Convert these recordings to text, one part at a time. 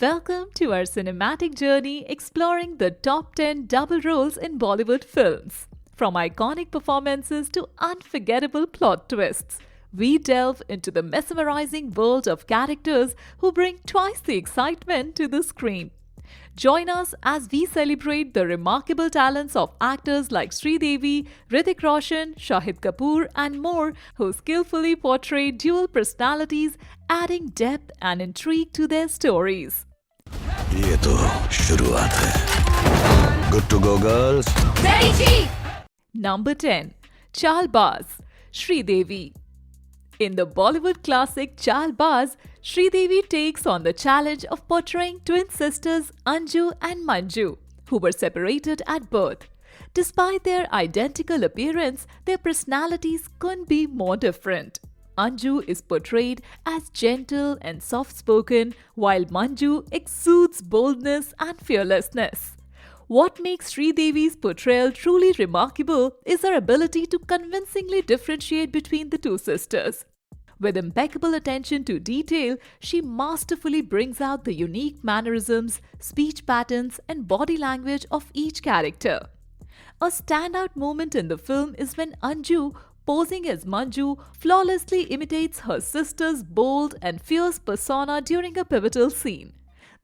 Welcome to our cinematic journey exploring the top 10 double roles in Bollywood films. From iconic performances to unforgettable plot twists, we delve into the mesmerizing world of characters who bring twice the excitement to the screen. Join us as we celebrate the remarkable talents of actors like Sridevi, Hrithik Roshan, Shahid Kapoor, and more who skillfully portray dual personalities, adding depth and intrigue to their stories. ये तो शुरुआत है. Good to go, girls. Number 10. Chalbaz, Sridevi. In the Bollywood classic Chalbaz, Sridevi takes on the challenge of portraying twin sisters Anju and Manju, who were separated at birth. Despite their identical appearance, their personalities couldn't be more different. Anju is portrayed as gentle and soft spoken, while Manju exudes boldness and fearlessness. What makes Sridevi's portrayal truly remarkable is her ability to convincingly differentiate between the two sisters. With impeccable attention to detail, she masterfully brings out the unique mannerisms, speech patterns, and body language of each character. A standout moment in the film is when Anju, posing as Manju, flawlessly imitates her sister's bold and fierce persona during a pivotal scene.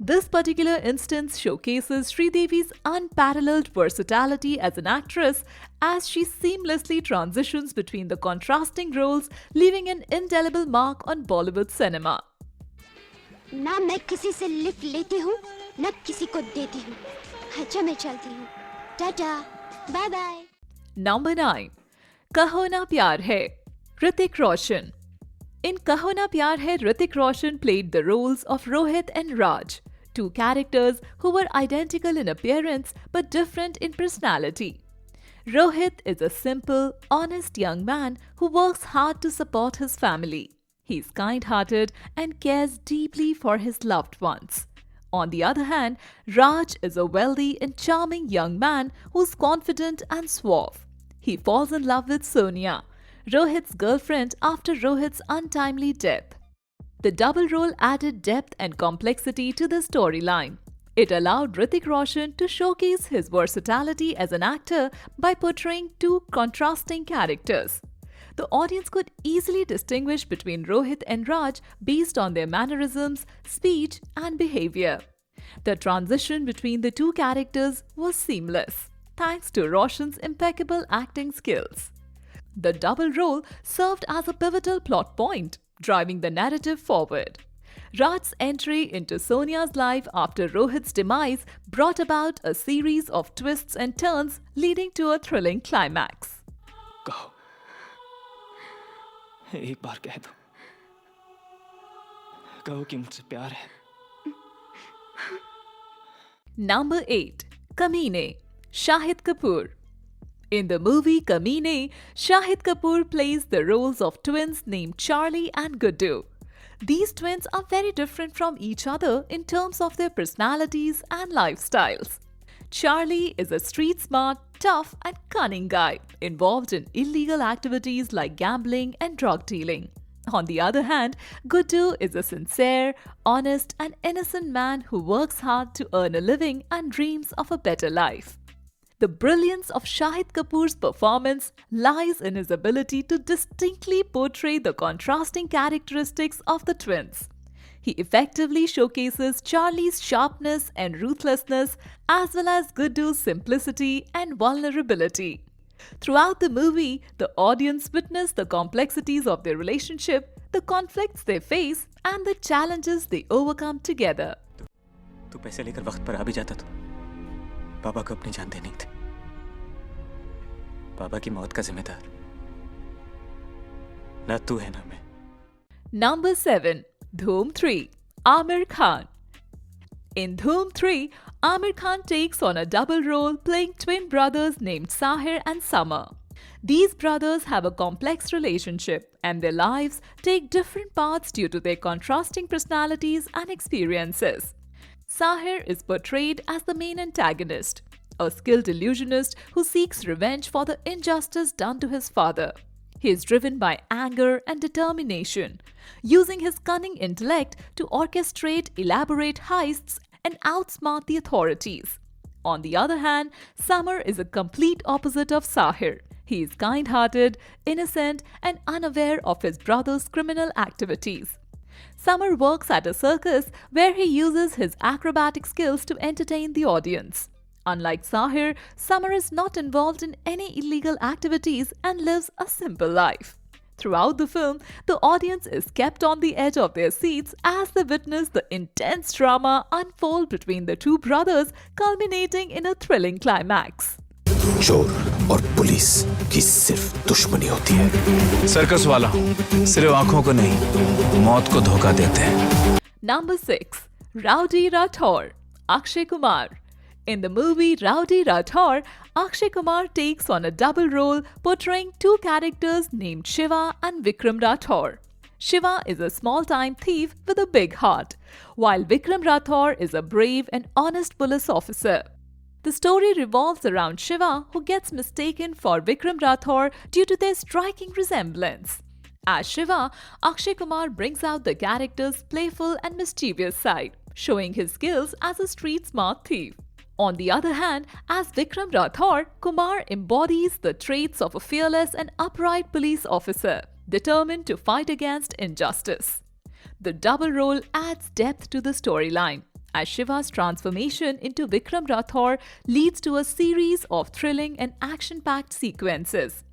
This particular instance showcases Sridevi's unparalleled versatility as an actress as she seamlessly transitions between the contrasting roles, leaving an indelible mark on Bollywood cinema. ना मैं किसी से lift लेती हूँ, न किसी को देती हूँ. अच्छा मैं चलती हूँ. Tata, bye bye. Number 9. Kaho Na Pyar Hai, Hrithik Roshan. In Kaho Na Pyar Hai, Hrithik Roshan played the roles of Rohit and Raj, two characters who were identical in appearance but different in personality. Rohit is a simple, honest young man who works hard to support his family. He is kind-hearted and cares deeply for his loved ones. On the other hand, Raj is a wealthy and charming young man who's confident and suave. He falls in love with Sonia, Rohit's girlfriend, after Rohit's untimely death. The double role added depth and complexity to the storyline. It allowed Hrithik Roshan to showcase his versatility as an actor by portraying two contrasting characters. The audience could easily distinguish between Rohit and Raj based on their mannerisms, speech, and behavior. The transition between the two characters was seamless, thanks to Roshan's impeccable acting skills. The double role served as a pivotal plot point, driving the narrative forward. Raj's entry into Sonia's life after Rohit's demise brought about a series of twists and turns, leading to a thrilling climax. कहो, एक बार कह दो, कहो कि मुझसे प्यार है. Number 8. Kamine, Shahid Kapoor. In the movie Kamine, Shahid Kapoor plays the roles of twins named Charlie and Guddu. These twins are very different from each other in terms of their personalities and lifestyles. Charlie is a street-smart, tough, and cunning guy involved in illegal activities like gambling and drug dealing. On the other hand, Guddu is a sincere, honest, and innocent man who works hard to earn a living and dreams of a better life. The brilliance of Shahid Kapoor's performance lies in his ability to distinctly portray the contrasting characteristics of the twins. He effectively showcases Charlie's sharpness and ruthlessness as well as Guddu's simplicity and vulnerability. Throughout the movie, the audience witness the complexities of their relationship, the conflicts they face, and the challenges they overcome together. तू पैसे लेकर वक्त पर आ भी जाता तो पापा को अपनी जान देनी थी. पापा की मौत का जिम्मेदार ना तू है ना मैं. Number 7. Dhoom 3. Aamir Khan. In Dhoom 3, Aamir Khan takes on a double role playing twin brothers named Sahir and Summer. These brothers have a complex relationship and their lives take different paths due to their contrasting personalities and experiences. Sahir is portrayed as the main antagonist, a skilled illusionist who seeks revenge for the injustice done to his father. He is driven by anger and determination, using his cunning intellect to orchestrate elaborate heists and outsmart the authorities. On the other hand, Summer is a complete opposite of Sahir. He is kind-hearted, innocent, and unaware of his brother's criminal activities. Summer works at a circus where he uses his acrobatic skills to entertain the audience. Unlike Sahir, Summer is not involved in any illegal activities and lives a simple life. Throughout the film, the audience is kept on the edge of their seats as they witness the intense drama unfold between the two brothers, culminating in a thrilling climax. चोर और police की सिर्फ दुश्मनी होती है। Circus वाला हूँ, सिर्फ आंखों को नहीं, मौत को धोखा देते हैं। Number 6. Rowdy Rathore, Akshay Kumar. In the movie Rowdy Rathore, Akshay Kumar takes on a double role portraying two characters named Shiva and Vikram Rathore. Shiva is a small-time thief with a big heart, while Vikram Rathore is a brave and honest police officer. The story revolves around Shiva, who gets mistaken for Vikram Rathore due to their striking resemblance. As Shiva, Akshay Kumar brings out the character's playful and mischievous side, showing his skills as a street-smart thief. On the other hand, as Vikram Rathore, Kumar embodies the traits of a fearless and upright police officer, determined to fight against injustice. The double role adds depth to the storyline, as Shiva's transformation into Vikram Rathore leads to a series of thrilling and action-packed sequences.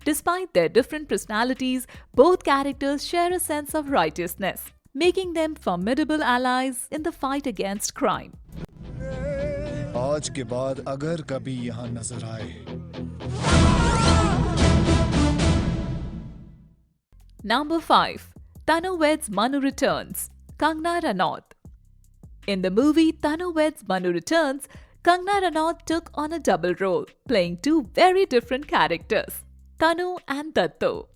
Despite their different personalities, both characters share a sense of righteousness, making them formidable allies in the fight against crime. आज के बाद अगर कभी यहाँ नजर आए। Number 5. Tanu Weds Manu Returns, Kangna Ranaut. In the movie Tanu Weds Manu Returns, Kangna Ranaut took on a double role, playing two very different characters, Tanu and Datto.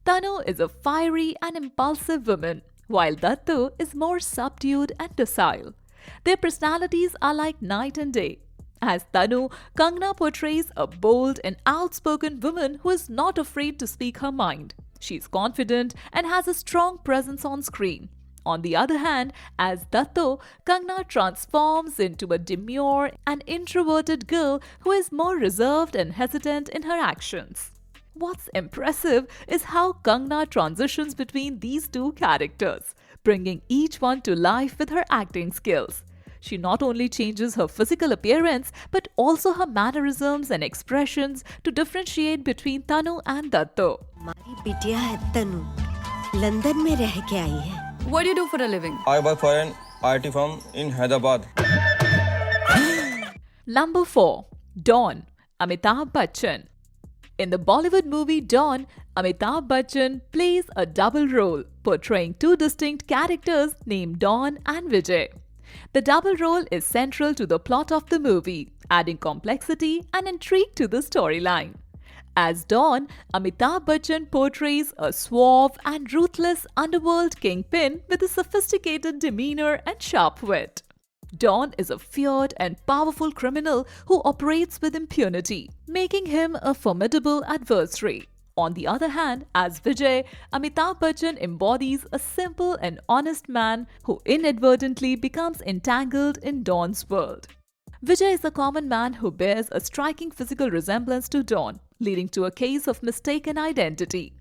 Tanu is a fiery and impulsive woman, while Datto is more subdued and docile. Their personalities are like night and day. As Tanu, Kangna portrays a bold and outspoken woman who is not afraid to speak her mind. She is confident and has a strong presence on screen. On the other hand, as Datto, Kangna transforms into a demure and introverted girl who is more reserved and hesitant in her actions. What's impressive is how Kangna transitions between these two characters, bringing each one to life with her acting skills. She not only changes her physical appearance but also her mannerisms and expressions to differentiate between Tanu and Datto. हमारी बिटिया है तनु, London में रह के आई है। What do you do for a living? I work for an IT firm in Hyderabad. Number 4. Dawn, Amitabh Bachchan. In the Bollywood movie Dawn, Amitabh Bachchan plays a double role, portraying two distinct characters named Dawn and Vijay. The double role is central to the plot of the movie, adding complexity and intrigue to the storyline. As Dawn, Amitabh Bachchan portrays a suave and ruthless underworld kingpin with a sophisticated demeanor and sharp wit. Dawn is a feared and powerful criminal who operates with impunity, making him a formidable adversary. On the other hand, as Vijay, Amitabh Bachchan embodies a simple and honest man who inadvertently becomes entangled in Dawn's world. Vijay is a common man who bears a striking physical resemblance to Dawn, leading to a case of mistaken identity.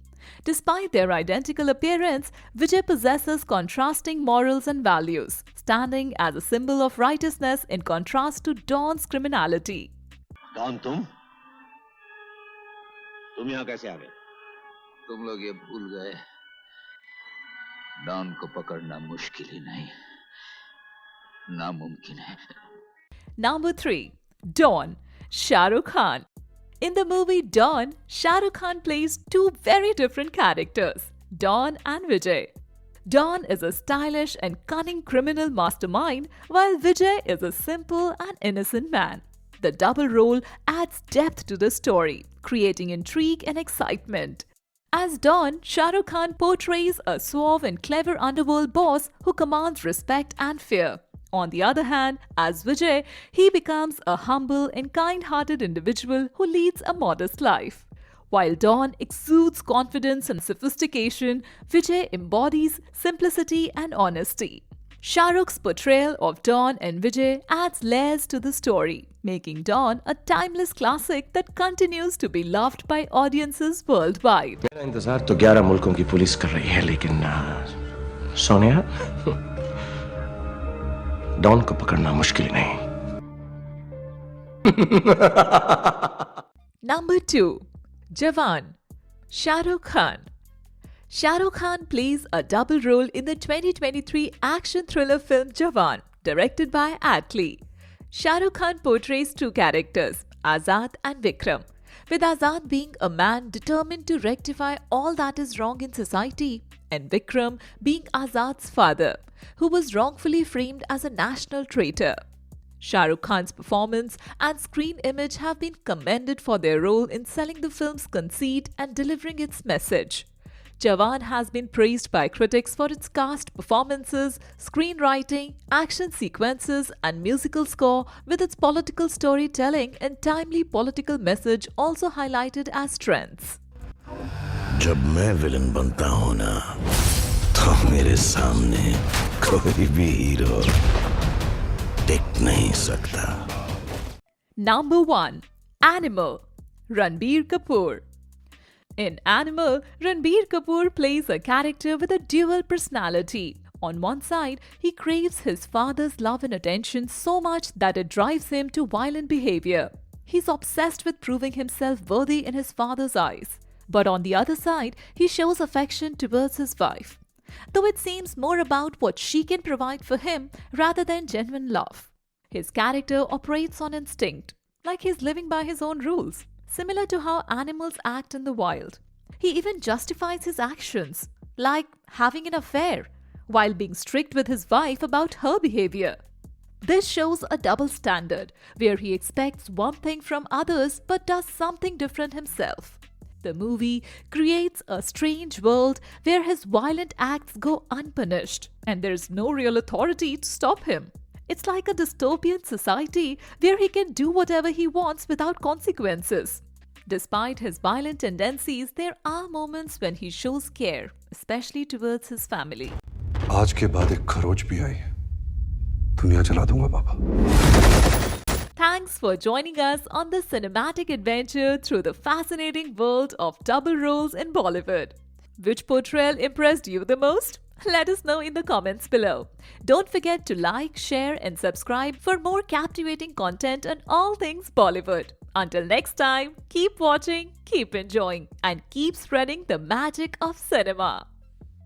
Despite their identical appearance, Vijay possesses contrasting morals and values, standing as a symbol of righteousness in contrast to Dawn's criminality. Don तुम यहाँ कैसे आ गए? तुम लोग ये भूल गए, don को पकड़ना मुश्किल ही नहीं, नामुमकिन है। Number 3. Dawn, Shah Rukh Khan. In the movie Dawn, Shah Rukh Khan plays two very different characters, Dawn and Vijay. Dawn is a stylish and cunning criminal mastermind, while Vijay is a simple and innocent man. The double role adds depth to the story, creating intrigue and excitement. As Dawn, Shah Rukh Khan portrays a suave and clever underworld boss who commands respect and fear. On the other hand, as Vijay, he becomes a humble and kind-hearted individual who leads a modest life. While Dawn exudes confidence and sophistication, Vijay embodies simplicity and honesty. Shah Rukh's portrayal of Dawn and Vijay adds layers to the story, making Dawn a timeless classic that continues to be loved by audiences worldwide. मेरा इंतजार तो 11 मुल्कों की police कर रही है, लेकिन Sonia, don को पकड़ना मुश्किल नहीं. Number 2. Jawan. Shah Rukh Khan. Shah Rukh Khan plays a double role in the 2023 action thriller film Jawan, directed by Atlee. Shah Rukh Khan portrays two characters, Azad and Vikram, with Azad being a man determined to rectify all that is wrong in society, and Vikram being Azad's father, who was wrongfully framed as a national traitor. Shah Rukh Khan's performance and screen image have been commended for their role in selling the film's conceit and delivering its message. Jawan has been praised by critics for its cast performances, screenwriting, action sequences, and musical score, with its political storytelling and timely political message also highlighted as strengths. जब मैं villain बनता हूं ना, तो मेरे सामने कोई भी हीरो टिक नहीं सकता. Number 1. Animal. Ranbir Kapoor. In Animal, Ranbir Kapoor plays a character with a dual personality. On one side, he craves his father's love and attention so much that it drives him to violent behavior. He's obsessed with proving himself worthy in his father's eyes. But on the other side, he shows affection towards his wife, though it seems more about what she can provide for him rather than genuine love. His character operates on instinct, like he's living by his own rules, similar to how animals act in the wild. He even justifies his actions, like having an affair, while being strict with his wife about her behavior. This shows a double standard, where he expects one thing from others but does something different himself. The movie creates a strange world where his violent acts go unpunished, and there's no real authority to stop him. It's like a dystopian society where he can do whatever he wants without consequences. Despite his violent tendencies, there are moments when he shows care, especially towards his family. आज के बाद एक खरोच भी आई, दुनिया जला दूंगा बाबा. Thanks for joining us on this cinematic adventure through the fascinating world of double roles in Bollywood. Which portrayal impressed you the most? Let us know in the comments below. Don't forget to like, share, and subscribe for more captivating content on all things Bollywood. Until next time, keep watching, keep enjoying, and keep spreading the magic of cinema.